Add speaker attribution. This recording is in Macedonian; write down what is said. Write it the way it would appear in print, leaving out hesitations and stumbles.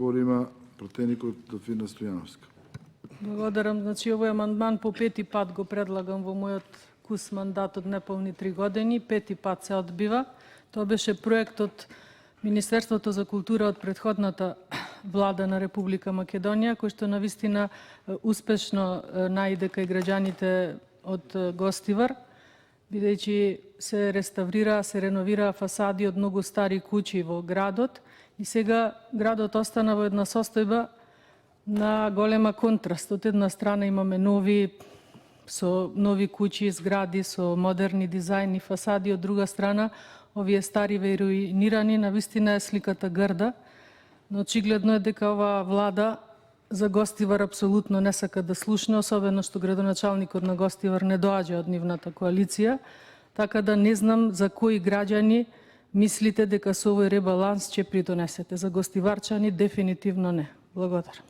Speaker 1: Има пратеникот Делфина Стојановска.
Speaker 2: Благодарам. Значи, овој амандман по пети пат го предлагам во мојот кус мандат од неполни 3 години. Пети пат се одбива. Тоа беше проект од Министерството за култура од претходната влада на Република Македонија, кој што навистина успешно најде кај граѓаните од Гостивар, бидејќи се реставрира, се реновира фасади од многу стари куќи во градот и сега градот остана во една состојба на голема контраст. Од една страна имаме нови куќи, згради со модерни дизајни, фасади, од друга страна овие стари ве руинирани. Навистина е сликата грда, но очигледно е дека оваа влада за Гостивар апсолутно не сака да слушне, особено што градоначалникот на Гостивар не доаѓа од нивната коалиција, така да не знам за кои граѓани мислите дека со овој ребаланс ќе придонесете. За гостиварчани дефинитивно не. Благодарам.